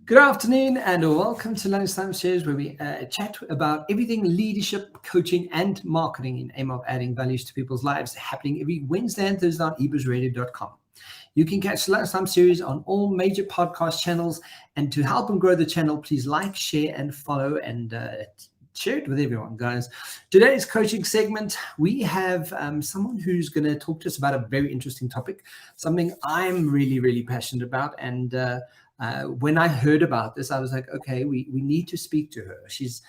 Good afternoon and welcome to Lunchtime series where we chat about everything leadership, coaching and marketing in aim of adding values to people's lives, happening every Wednesday and Thursday on ebuzzradio.com. You can catch the Lunchtime series on all major podcast channels, and to help and grow the channel, please like, share and follow and share it with everyone, guys. Today's coaching segment, we have someone who's going to talk to us about a very interesting topic, something I'm really passionate about. And when I heard about this, I was like, okay, we need to speak to her. She's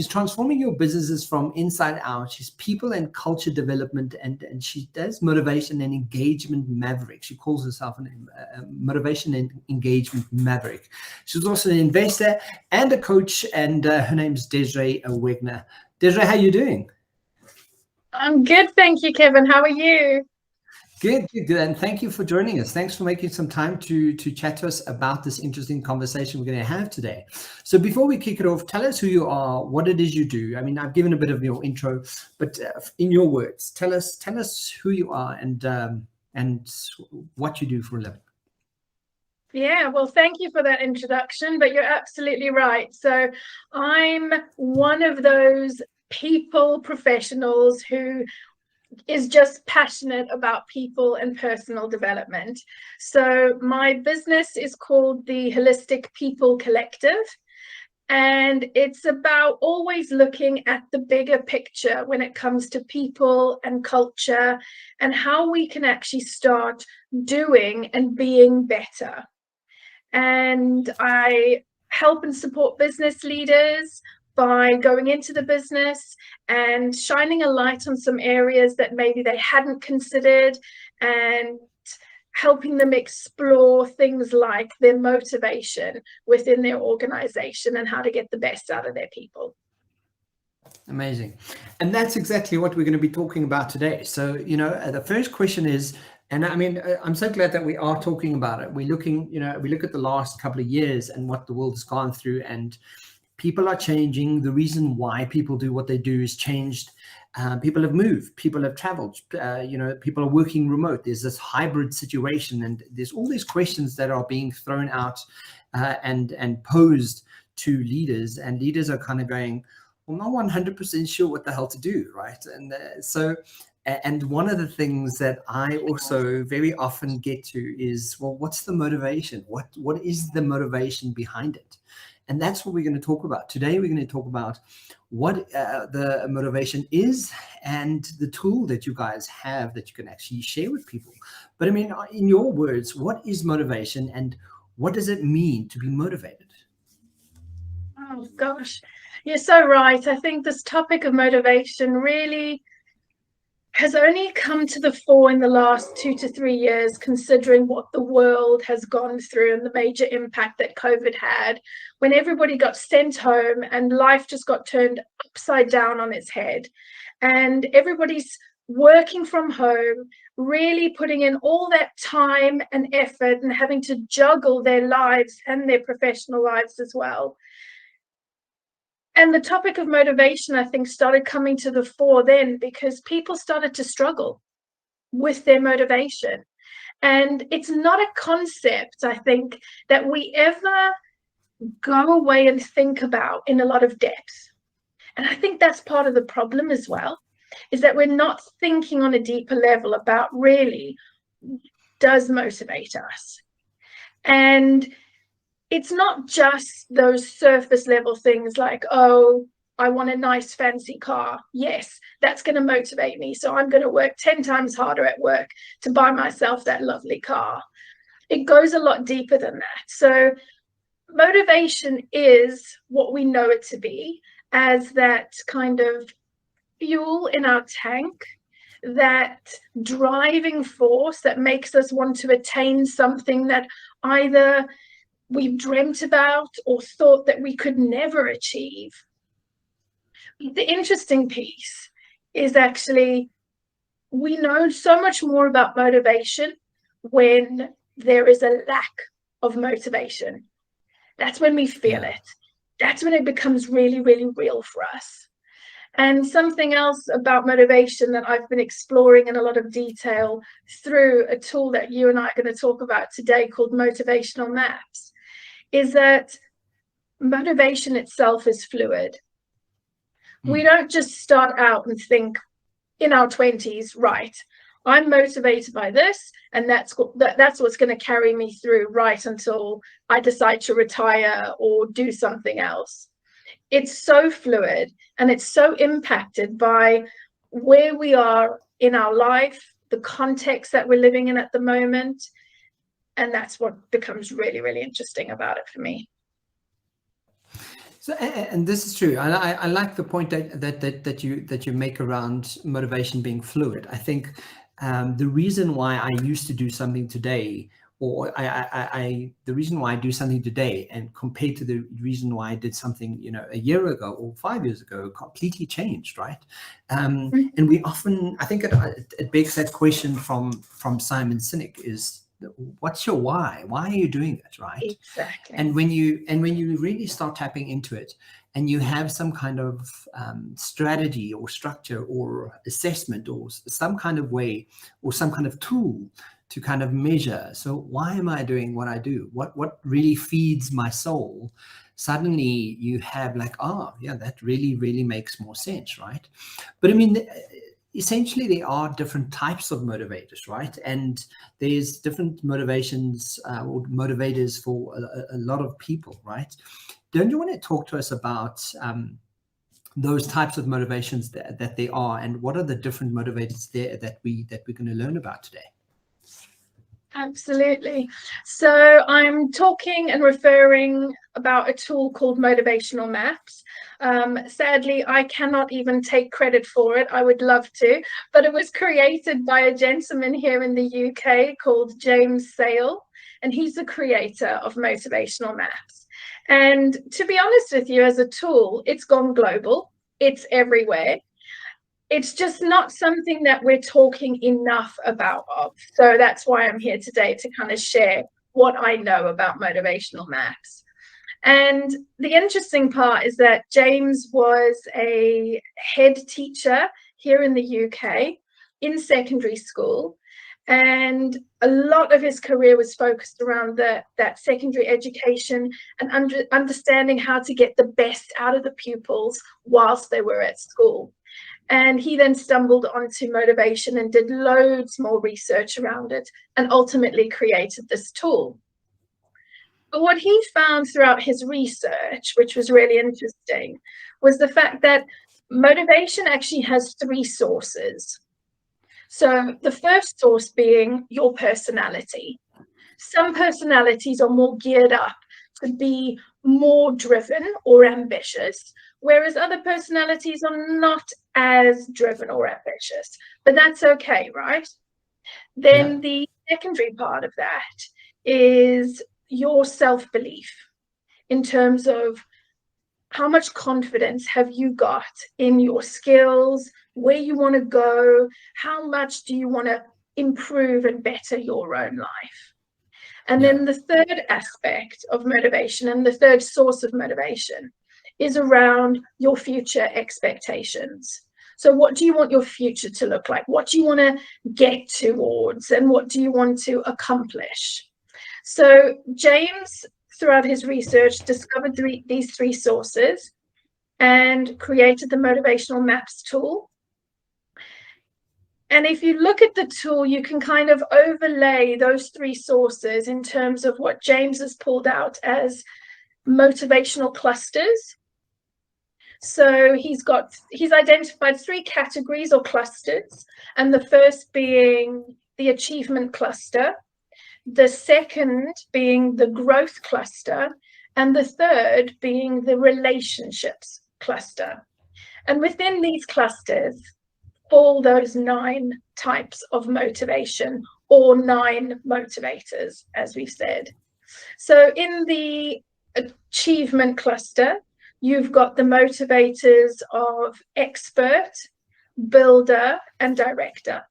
transforming your businesses from inside out. She's people and culture development, and she does motivation and engagement maverick. She calls herself a motivation and engagement maverick. She's also an investor and a coach, and her name's Desiree Wegner. Desiree, how are you doing? I'm good, thank you, Kevin. How are you? Good. And thank you for joining us. Thanks for making some time to chat to us about this interesting conversation we're going to have today. So before we kick it off, tell us who you are, what it is you do. I mean, I've given a bit of your intro, but in your words, tell us who you are and what you do for a living. Yeah, well, thank you for that introduction, but you're absolutely right. So I'm one of those people professionals who is just passionate about people and personal development. So my business is called the Holistic People Collective, and it's about always looking at the bigger picture when it comes to people and culture and how we can actually start doing and being better. And I help and support business leaders by going into the business and shining a light on some areas that maybe they hadn't considered, and helping them explore things like their motivation within their organization and how to get the best out of their people. Amazing. And that's exactly what we're going to be talking about today. So, the first question is, and I mean, I'm so glad that we are talking about it. We look at the last couple of years and what the world has gone through, and people are changing. The reason why people do what they do is changed. People have moved, people have traveled, people are working remote. There's this hybrid situation, and there's all these questions that are being thrown out and posed to leaders, and leaders are kind of going, well, not 100% sure what the hell to do, right? And one of the things that I also very often get to is, well, what's the motivation? What is the motivation behind it? And that's what we're going to talk about. Today, we're going to talk about what the motivation is and the tool that you guys have that you can actually share with people. But I mean, in your words, what is motivation and what does it mean to be motivated? Oh, gosh, you're so right. I think this topic of motivation really has only come to the fore in the last 2 to 3 years, considering what the world has gone through and the major impact that COVID had, when everybody got sent home and life just got turned upside down on its head. And everybody's working from home, really putting in all that time and effort and having to juggle their lives and their professional lives as well. And the topic of motivation, I think, started coming to the fore then because people started to struggle with their motivation. And it's not a concept, I think, that we ever go away and think about in a lot of depth. And I think that's part of the problem as well, is that we're not thinking on a deeper level about really does motivate us. And it's not just those surface level things like, oh, I want a nice fancy car. Yes, that's going to motivate me. So I'm going to work 10 times harder at work to buy myself that lovely car. It goes a lot deeper than that. So motivation is what we know it to be, as that kind of fuel in our tank, that driving force that makes us want to attain something that either we've dreamt about or thought that we could never achieve. The interesting piece is actually we know so much more about motivation when there is a lack of motivation. That's when we feel it. That's when it becomes really real for us. And something else about motivation that I've been exploring in a lot of detail through a tool that you and I are going to talk about today called motivational maps is that motivation itself is fluid. We don't just start out and think in our 20s, right, I'm motivated by this, and that's what's going to carry me through right until I decide to retire or do something else. It's so fluid, and it's so impacted by where we are in our life, the context that we're living in at the moment, and that's what becomes really, really interesting about it for me. So, and this is true. I like the point that you make around motivation being fluid. I think the reason why I used to do something today, or the reason why I do something today, and compared to the reason why I did something, a year ago or 5 years ago, completely changed, right? And we often, I think it begs that question from Simon Sinek is, what's your why? Why are you doing it, right? Exactly. And when you really start tapping into it, and you have some kind of strategy or structure or assessment or some kind of way or some kind of tool to kind of measure, so why am I doing what I do? What really feeds my soul? Suddenly you have like, oh yeah, that really makes more sense, right? But I mean, essentially there are different types of motivators, right? And there's different motivations or motivators for a lot of people, right? Don't you want to talk to us about those types of motivations that there are, and what are the different motivators there that we're going to learn about today? Absolutely. So I'm talking and referring about a tool called Motivational Maps. Sadly, I cannot even take credit for it. I would love to, but it was created by a gentleman here in the UK called James Sale, and he's the creator of Motivational Maps. And to be honest with you, as a tool, it's gone global. It's everywhere. It's just not something that we're talking enough about. So that's why I'm here today, to kind of share what I know about Motivational Maps. And the interesting part is that James was a head teacher here in the UK in secondary school. And a lot of his career was focused around that secondary education and understanding how to get the best out of the pupils whilst they were at school. And he then stumbled onto motivation and did loads more research around it, and ultimately created this tool. But what he found throughout his research, which was really interesting, was the fact that motivation actually has three sources. So the first source being your personality. Some personalities are more geared up to be more driven or ambitious, whereas other personalities are not as driven or ambitious, but that's okay, right? Then the secondary part of that is your self-belief, in terms of how much confidence have you got in your skills, where you want to go, how much do you want to improve and better your own life. And then the third aspect of motivation, and the third source of motivation, is around your future expectations. So what do you want your future to look like? What do you want to get towards? And what do you want to accomplish? So James, throughout his research, discovered these three sources and created the Motivational Maps tool. And if you look at the tool, you can kind of overlay those three sources in terms of what James has pulled out as motivational clusters. So he's identified three categories or clusters, and the first being the achievement cluster, the second being the growth cluster, and the third being the relationships cluster. And within these clusters fall those 9 types of motivation, or 9 motivators, as we've said. So in the achievement cluster, you've got the motivators of expert, builder, and director.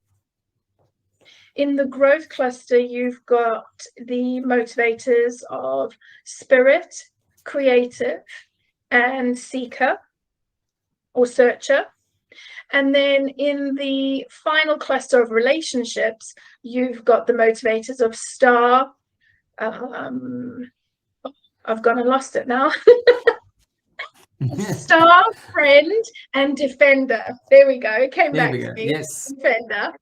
In the growth cluster, you've got the motivators of spirit, creative, and seeker or searcher. And then in the final cluster of relationships, you've got the motivators of star, I've gone and lost it now. Star, friend, and defender. There we go. It came There back we to go. me. Yes. Defender.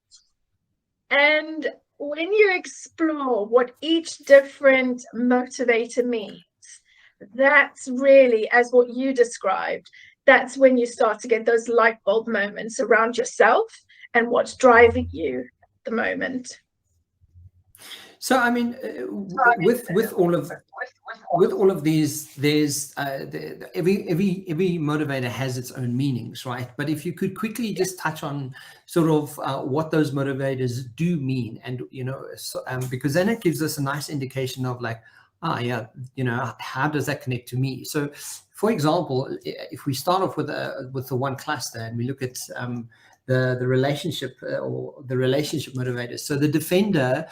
And when you explore what each different motivator means, that's really, as what you described, that's when you start to get those light bulb moments around yourself and what's driving you at the moment. So, I mean, with all of these, there's every motivator has its own meanings, right? But if you could quickly just touch on sort of what those motivators do mean, and because then it gives us a nice indication of like, yeah, how does that connect to me? So, for example, if we start off with the one cluster and we look at the relationship or the relationship motivators. So the defender,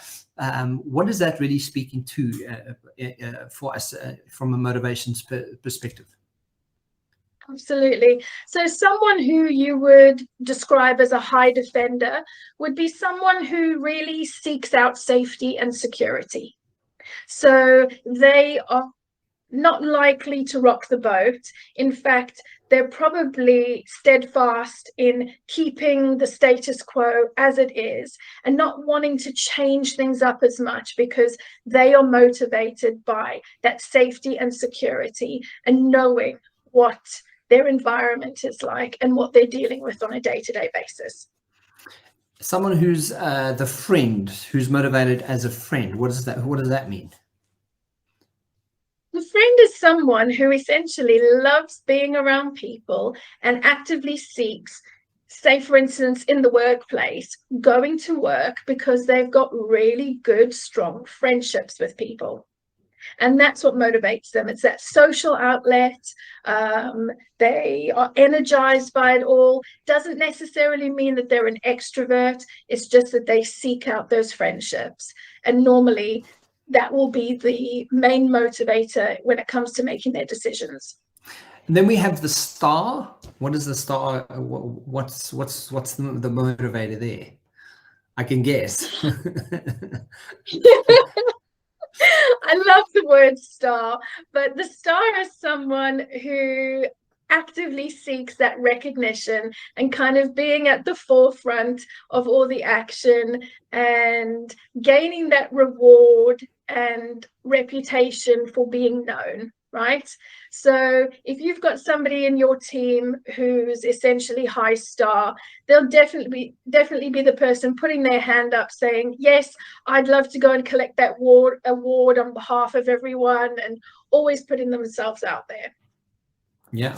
what is that really speaking to for us from a motivations perspective? Absolutely. So someone who you would describe as a high defender would be someone who really seeks out safety and security. So they are not likely to rock the boat. In fact, they're probably steadfast in keeping the status quo as it is and not wanting to change things up as much, because they are motivated by that safety and security and knowing what their environment is like and what they're dealing with on a day-to-day basis. Someone who's the friend, who's motivated as a friend, what does that mean? The friend is someone who essentially loves being around people and actively seeks, say, for instance, in the workplace, going to work because they've got really good, strong friendships with people. And that's what motivates them. It's that social outlet. They are energized by it all. Doesn't necessarily mean that they're an extrovert. It's just that they seek out those friendships. And normally that will be the main motivator when it comes to making their decisions. And then we have the star. What is the star? What's the motivator there? I can guess. I love the word star, but the star is someone who actively seeks that recognition and kind of being at the forefront of all the action and gaining that reward and reputation for being known, right? So if you've got somebody in your team who's essentially high star, they'll definitely be the person putting their hand up saying, yes, I'd love to go and collect that award on behalf of everyone, and always putting themselves out there. Yeah.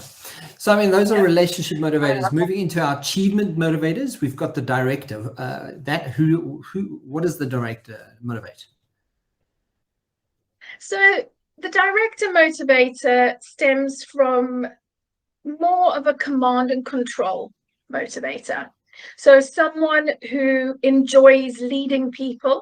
So, I mean, those are relationship motivators. Moving into our achievement motivators, we've got the director. What does the director motivate? So the director motivator stems from more of a command and control motivator. So someone who enjoys leading people,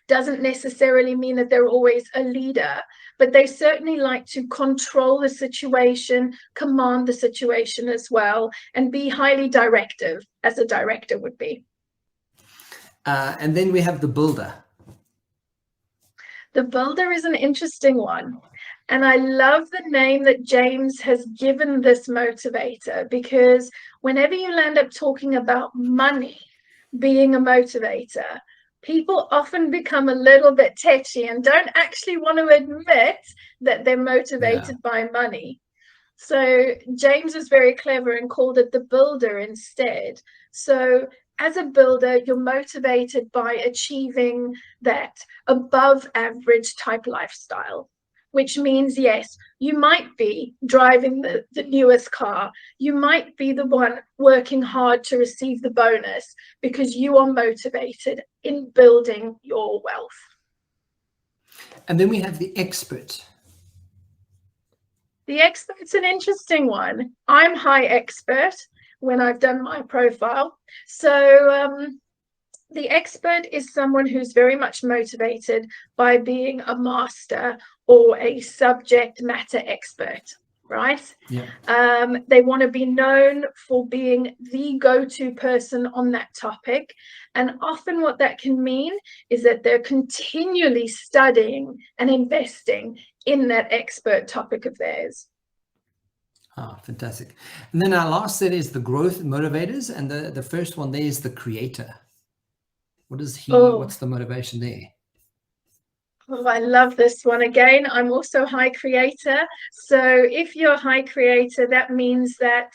doesn't necessarily mean that they're always a leader, but they certainly like to control the situation, command the situation as well, and be highly directive, as a director would be. And then we have the builder. The builder is an interesting one. And I love the name that James has given this motivator, because whenever you land up talking about money being a motivator, people often become a little bit tetchy and don't actually want to admit that they're motivated by money. So James was very clever and called it the builder instead. So as a builder, you're motivated by achieving that above average type lifestyle, which means, yes, you might be driving the newest car. You might be the one working hard to receive the bonus because you are motivated in building your wealth. And then we have the expert. The expert's an interesting one. I'm high expert when I've done my profile. So the expert is someone who's very much motivated by being a master or a subject matter expert. right? Yeah. They want to be known for being the go-to person on that topic. And often what that can mean is that they're continually studying and investing in that expert topic of theirs. Ah, fantastic. And then our last set is the growth motivators. And the first one there is the creator. What is he? What's the motivation there? Oh, I love this one. Again, I'm also high creator. So if you're a high creator, that means that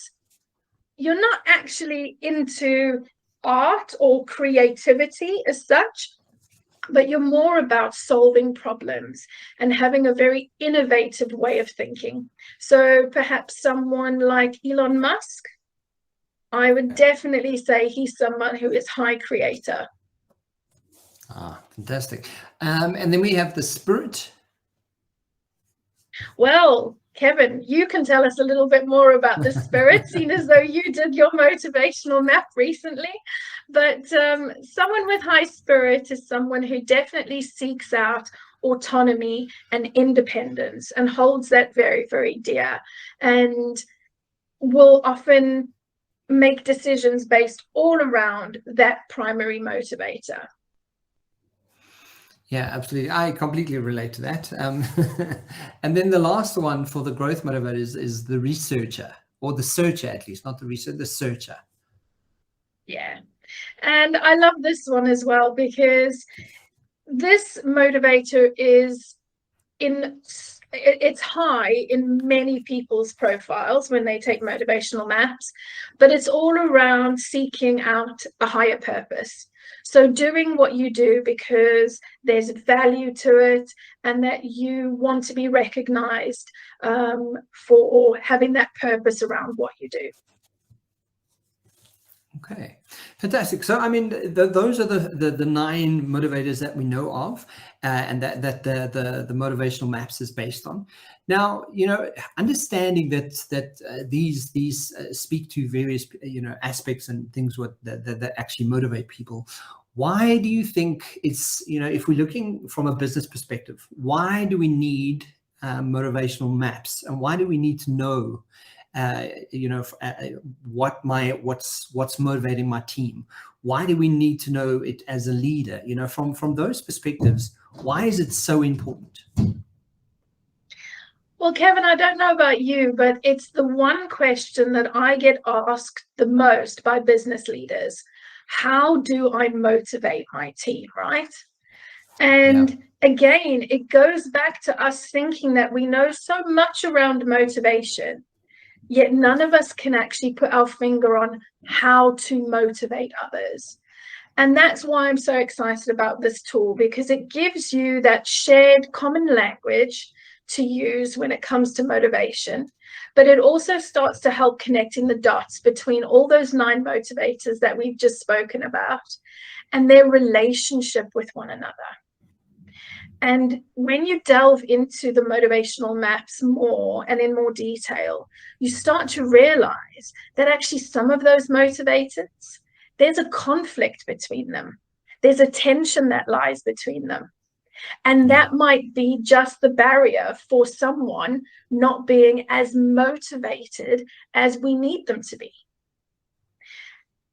you're not actually into art or creativity as such, but you're more about solving problems and having a very innovative way of thinking. So perhaps someone like Elon Musk, I would definitely say he's someone who is high creator. Ah, fantastic. And then we have the spirit. Well, Kevin, you can tell us a little bit more about the spirit, seeing as though you did your motivational map recently. But someone with high spirit is someone who definitely seeks out autonomy and independence and holds that very, very dear, and will often make decisions based all around that primary motivator. Yeah, absolutely. I completely relate to that. And then the last one for the growth motivators is the researcher, or the searcher, at least, not the researcher, the searcher. Yeah. And I love this one as well, because this motivator is it's high in many people's profiles when they take motivational maps, but it's all around seeking out a higher purpose. So doing what you do because there's value to it, and that you want to be recognized for having that purpose around what you do. Okay, fantastic. So, I mean, those are the 9 motivators that we know of, and that the motivational maps is based on. Now, understanding that these speak to various aspects and things that actually motivate people. Why do you think it's, if we're looking from a business perspective, why do we need motivational maps, and why do we need to know what's motivating my team? Why do we need to know it as a leader? From those perspectives, why is it so important? Well, Kevin, I don't know about you, but it's the one question that I get asked the most by business leaders. How do I motivate my team, right? And again, it goes back to us thinking that we know so much around motivation, yet none of us can actually put our finger on how to motivate others. And that's why I'm so excited about this tool, because it gives you that shared common language to use when it comes to motivation. But it also starts to help connecting the dots between all those 9 motivators that we've just spoken about and their relationship with one another. And when you delve into the motivational maps more and in more detail, you start to realize that actually some of those motivators, there's a conflict between them. There's a tension that lies between them. And that might be just the barrier for someone not being as motivated as we need them to be.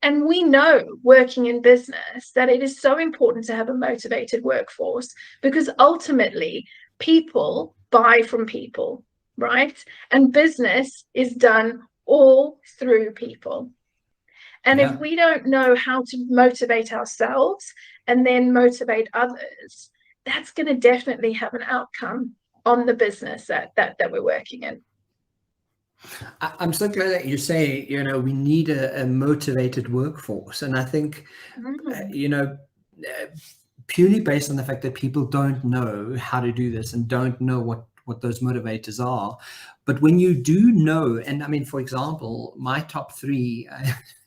And we know, working in business, that it is so important to have a motivated workforce, because ultimately people buy from people, right? And business is done all through people. And if we don't know how to motivate ourselves and then motivate others, that's going to definitely have an outcome on the business that we're working in. I'm so glad that you say, we need a motivated workforce. And I think, purely based on the fact that people don't know how to do this and don't know what those motivators are. But when you do know, and I mean, for example, my top 3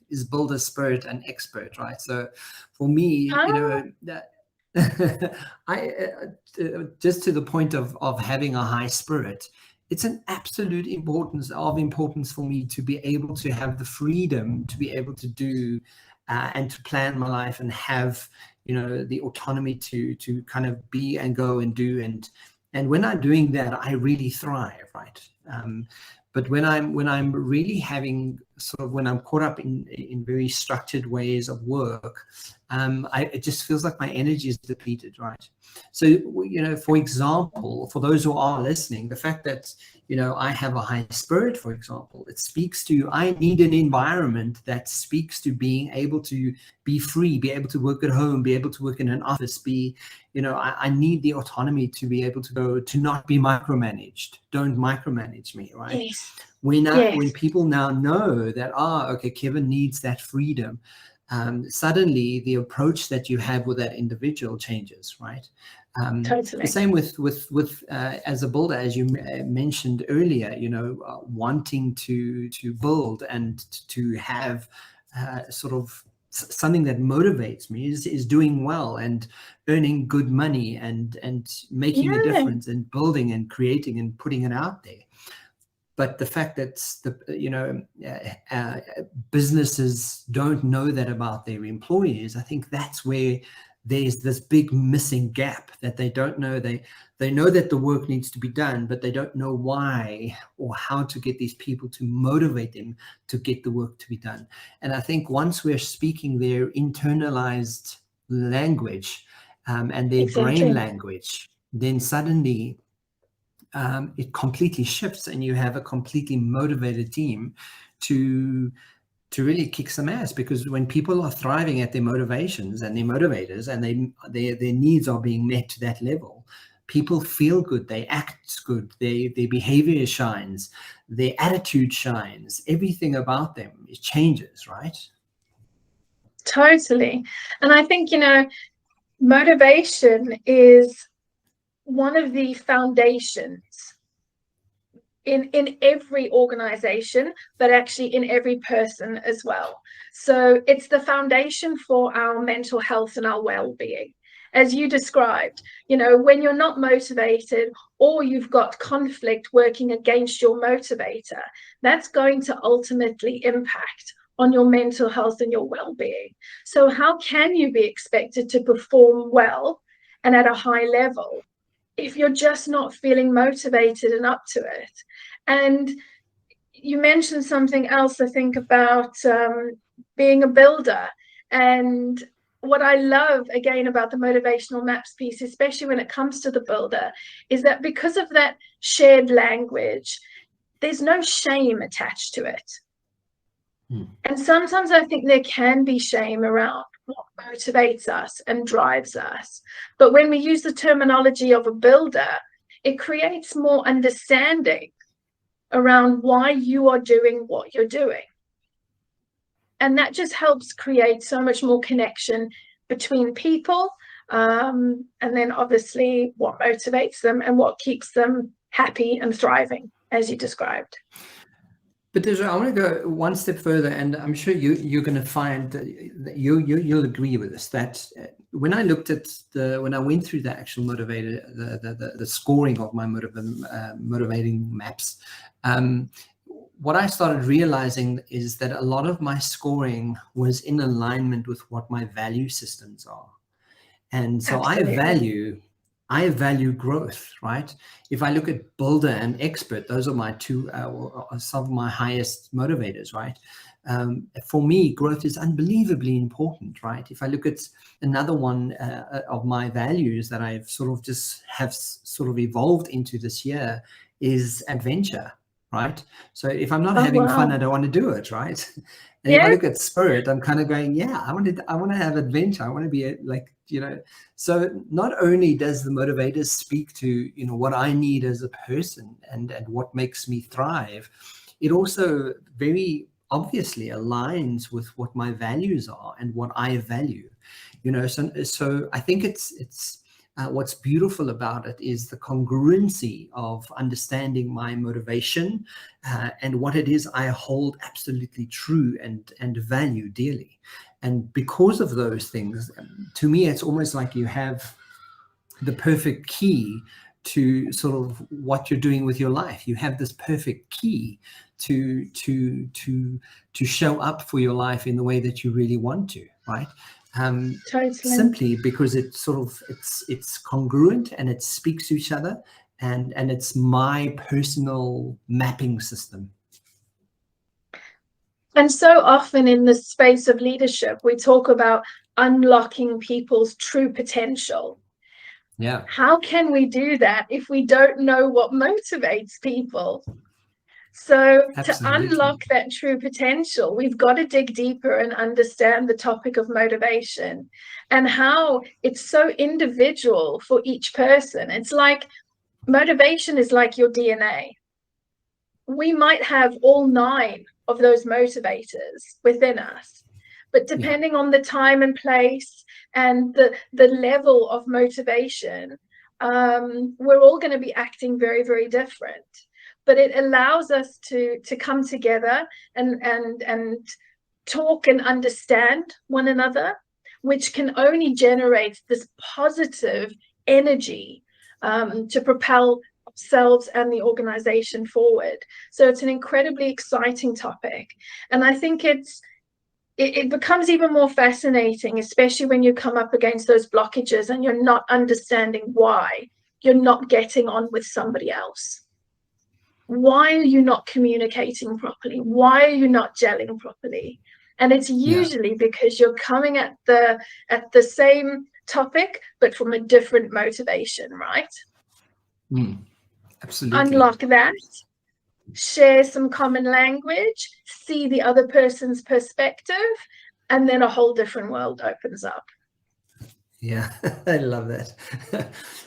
is builder, spirit, and expert, right? So for me, I just to the point of having a high spirit, it's an absolute importance for me to be able to have the freedom to be able to do and to plan my life and have the autonomy to kind of be and go and do, and when I'm doing that, I really thrive, right? But when I'm really having sort of, when I'm caught up in very structured ways of work, it just feels like my energy is depleted, right? So, you know, for example, for those who are listening, the fact that, you know, I have a high spirit, for example, it speaks to, I need an environment that speaks to being able to be free, be able to work at home, be able to work in an office, be, you know, I need the autonomy to be able to go, to not be micromanaged. Don't micromanage me, right? Yes. When people now know that, okay, Kevin needs that freedom, suddenly the approach that you have with that individual changes, right? Totally. The same with as a builder, as you mentioned earlier, you know, wanting to build and to have sort of something that motivates me is doing well and earning good money and making a difference and building and creating and putting it out there. But the fact that businesses don't know that about their employees, I think that's where there's this big missing gap, that they don't know. They know that the work needs to be done, but they don't know why or how to get these people to motivate them to get the work to be done. And I think once we're speaking their internalized language and their brain language, then suddenly it completely shifts, and you have a completely motivated team to really kick some ass. Because when people are thriving at their motivations and their motivators, and their needs are being met to that level, people feel good, they act good, their behavior shines, their attitude shines, everything about them changes, right? Totally. And I think, you know, motivation is one of the foundations in every organization, but actually in every person as well. So it's the foundation for our mental health and our well-being. As you described, you know, when you're not motivated or you've got conflict working against your motivator, that's going to ultimately impact on your mental health and your well-being. So how can you be expected to perform well and at a high level if you're just not feeling motivated and up to it? And you mentioned something else, I think, about being a builder. And what I love, again, about the motivational maps piece, especially when it comes to the builder, is that because of that shared language, there's no shame attached to it. And sometimes I think there can be shame around what motivates us and drives us. But when we use the terminology of a builder, it creates more understanding around why you are doing what you're doing. And that just helps create so much more connection between people. And then obviously what motivates them and what keeps them happy and thriving, as you described. But Desiree, I want to go one step further, and I'm sure you're going to find that you'll agree with this, that when I looked at when I went through the actual motivator, the scoring of my motivating maps, what I started realizing is that a lot of my scoring was in alignment with what my value systems are. And so Absolutely. I value growth, right? If I look at builder and expert, those are my two, some of my highest motivators, right? For me, growth is unbelievably important, right? If I look at another one of my values that I've sort of just have sort of evolved into this year is adventure, right? So if I'm not having fun, I don't want to do it, right? And if I look at spirit, I'm kind of going, yeah, I want to have adventure. I want to be like, you know, so not only does the motivators speak to, you know, what I need as a person and what makes me thrive, it also very obviously aligns with what my values are and what I value, you know. So I think it's what's beautiful about it is the congruency of understanding my motivation and what it is I hold absolutely true and value dearly. And because of those things, to me, it's almost like you have the perfect key to sort of what you're doing with your life. You have this perfect key to show up for your life in the way that you really want to, right? Totally. Simply because it's congruent and it speaks to each other, and it's my personal mapping system. And so often in the space of leadership, we talk about unlocking people's true potential. Yeah. How can we do that if we don't know what motivates people? So Absolutely. to unlock that true potential, we've got to dig deeper and understand the topic of motivation and how it's so individual for each person. It's like motivation is like your DNA. We might have all 9 of those motivators within us, but depending on the time and place and the level of motivation, we're all going to be acting very, very different. But it allows us to come together and talk and understand one another, which can only generate this positive energy to propel ourselves and the organization forward. So it's an incredibly exciting topic. And I think it becomes even more fascinating, especially when you come up against those blockages and you're not understanding why you're not getting on with somebody else. Why are you not communicating properly? Why are you not gelling properly? And it's usually because you're coming at the same topic, but from a different motivation, right? Absolutely. Unlock that, share some common language, see the other person's perspective, and then a whole different world opens up. Yeah, I love that.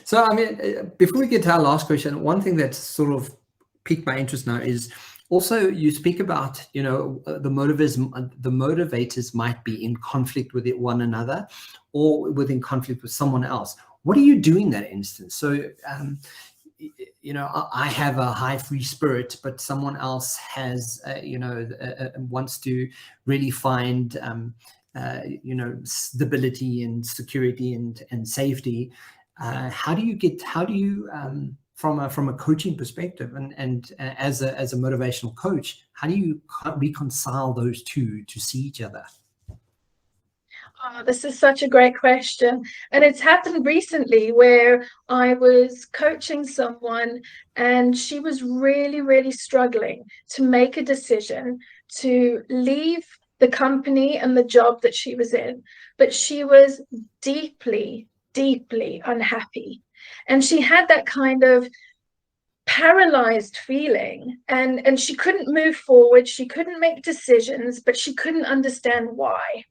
So, I mean, before we get to our last question, one thing that's sort of piqued my interest now is also you speak about, you know, the motivators might be in conflict with one another or within conflict with someone else. What do you do in that instance? So, you know, I have a high free spirit, but someone else has, wants to really find, stability and security and safety. How do you from a coaching perspective and as a motivational coach, how do you reconcile those two to see each other? Oh, this is such a great question. And it's happened recently where I was coaching someone and she was really, really struggling to make a decision to leave the company and the job that she was in. But she was deeply, deeply unhappy. And she had that kind of paralyzed feeling and she couldn't move forward. She couldn't make decisions, but she couldn't understand why.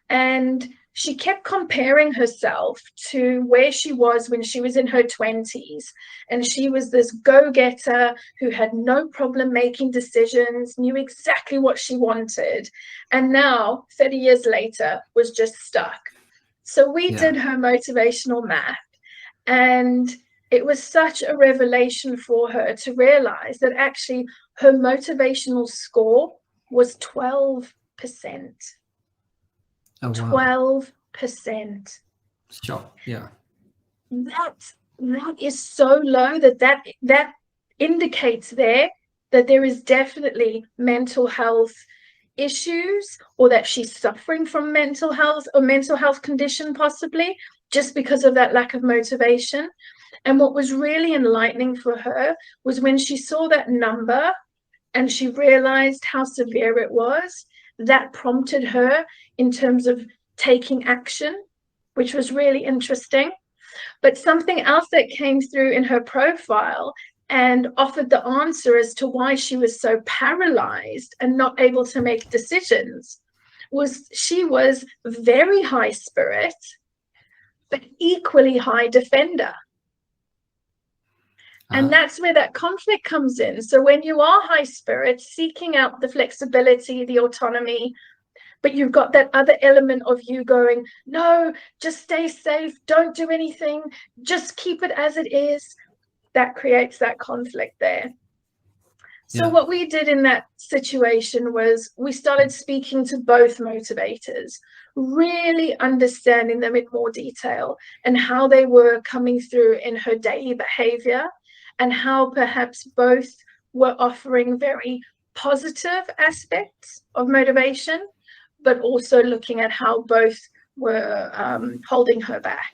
And she kept comparing herself to where she was when she was in her 20s. And she was this go-getter who had no problem making decisions, knew exactly what she wanted. And now, 30 years later, was just stuck. So we did her motivational map. And it was such a revelation for her to realize that actually her motivational score was 12%. Oh, wow. 12%. Sure. Yeah. That is so low that indicates there that there is definitely mental health issues, or that she's suffering from mental health or mental health condition possibly, just because of that lack of motivation. And what was really enlightening for her was when she saw that number and she realized how severe it was. That prompted her in terms of taking action, which was really interesting. But something else that came through in her profile and offered the answer as to why she was so paralyzed and not able to make decisions was she was very high spirit, but equally high defender. And that's where that conflict comes in. So when you are high spirit, seeking out the flexibility, the autonomy, but you've got that other element of you going, no, just stay safe, don't do anything, just keep it as it is, that creates that conflict there. So what we did in that situation was we started speaking to both motivators, really understanding them in more detail and how they were coming through in her daily behavior, and how perhaps both were offering very positive aspects of motivation, but also looking at how both were holding her back.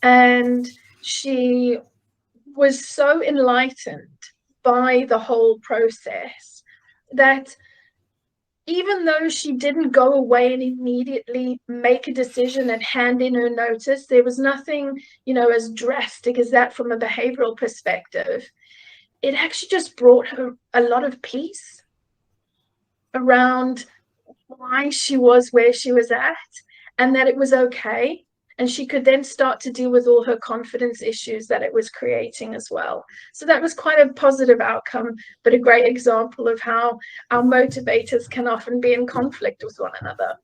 And she was so enlightened by the whole process that even though she didn't go away and immediately make a decision and hand in her notice, there was nothing, as drastic as that from a behavioral perspective. It actually just brought her a lot of peace around why she was where she was at, and that it was okay. And she could then start to deal with all her confidence issues that it was creating as well. So that was quite a positive outcome, but a great example of how our motivators can often be in conflict with one another.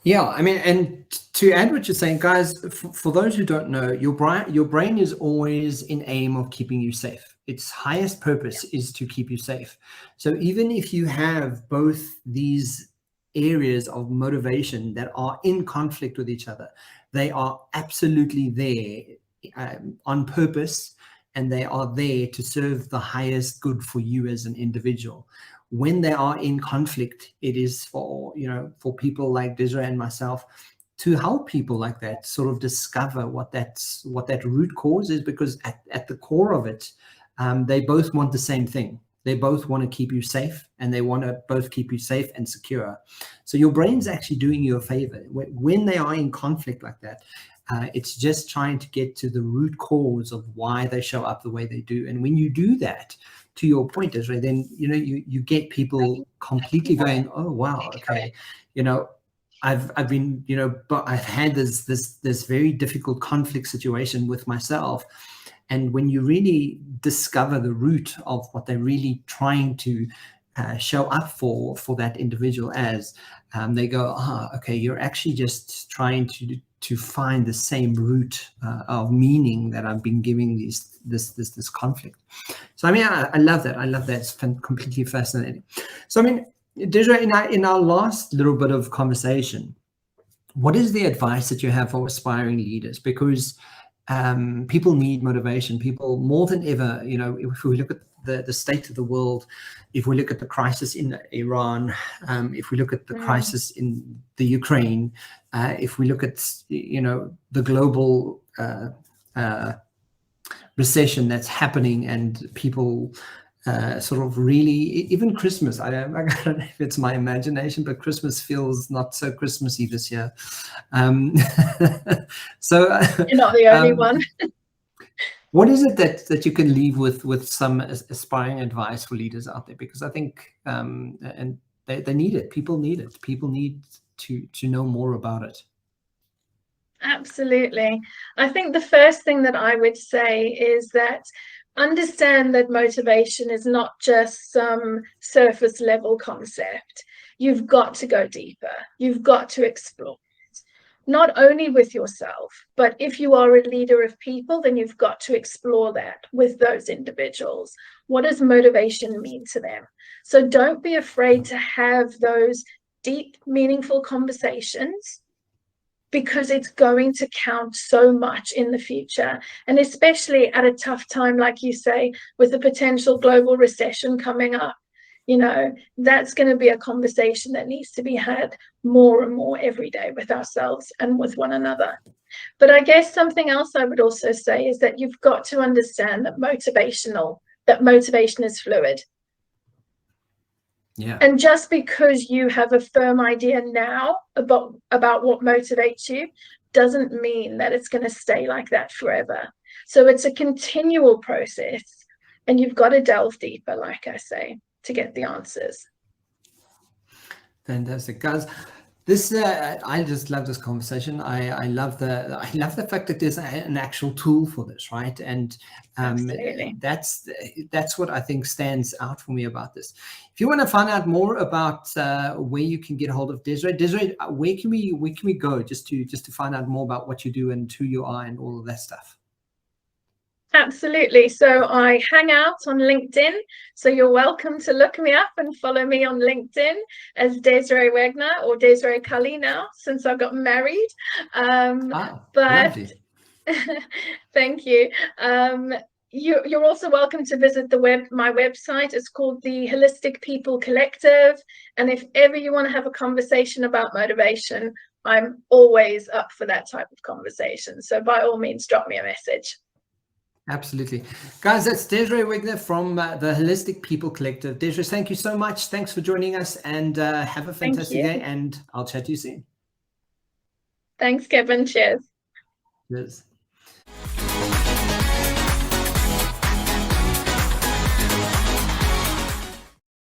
Yeah, I mean, and to add what you're saying, guys, for those who don't know, your brain is always in aim of keeping you safe. Its highest purpose is to keep you safe. So even if you have both these areas of motivation that are in conflict with each other, they are absolutely there on purpose, and they are there to serve the highest good for you as an individual. When they are in conflict, it is for people like Desiree and myself to help people like that sort of discover what that root cause is, because at the core of it, they both want the same thing. They both want to keep you safe, and they want to both keep you safe and secure. So your brain's actually doing you a favor. When they are in conflict like that, it's just trying to get to the root cause of why they show up the way they do. And when you do that, to your point, Desiree, then you get people completely going, oh wow, okay, I've been but I've had this very difficult conflict situation with myself. And when you really discover the root of what they're really trying to show up for that individual as, they go, okay, you're actually just trying to find the same root of meaning that I've been giving this conflict. So I mean, I love that. I love that. It's completely fascinating. So I mean, Desiree, in our last little bit of conversation, what is the advice that you have for aspiring leaders? Because people need motivation. People more than ever, if we look at the state of the world, if we look at the crisis in Iran, if we look at the crisis in the Ukraine, if we look at the global recession that's happening, and people sort of really, even Christmas, I don't know if it's my imagination, but Christmas feels not so Christmassy this year. So you're not the only one. What is it that you can leave with some aspiring advice for leaders out there? Because I think and they need it. People need it. People need to know more about it. Absolutely. I think the first thing that I would say is that understand that motivation is not just some surface level concept. You've got to go deeper. You've got to explore it, not only with yourself, but if you are a leader of people, then you've got to explore that with those individuals. What does motivation mean to them? So don't be afraid to have those deep, meaningful conversations, because it's going to count so much in the future. And especially at a tough time, like you say, with the potential global recession coming up, that's going to be a conversation that needs to be had more and more every day with ourselves and with one another. But I guess something else I would also say is that you've got to understand that motivation is fluid. Yeah. And just because you have a firm idea now about what motivates you doesn't mean that it's going to stay like that forever. So it's a continual process, and you've got to delve deeper, like I say, to get the answers. Fantastic, guys. This I just love this conversation. I love the fact that there's an actual tool for this, right? And that's what I think stands out for me about this. If you want to find out more about where you can get a hold of Desiree, where can we go just to find out more about what you do and who you are and all of that stuff? Absolutely. So I hang out on LinkedIn. So you're welcome to look me up and follow me on LinkedIn as Desiree Wegner, or Desiree Cully now, since I got married. But thank you. You're also welcome to visit my website. It's called the Holistic People Collective. And if ever you want to have a conversation about motivation, I'm always up for that type of conversation. So by all means, drop me a message. Absolutely. Guys, that's Desiree Wegner from the Holistic People Collective. Desiree, thank you so much. Thanks for joining us, and have a fantastic day, and I'll chat to you soon. Thanks, Kevin. Cheers. Cheers.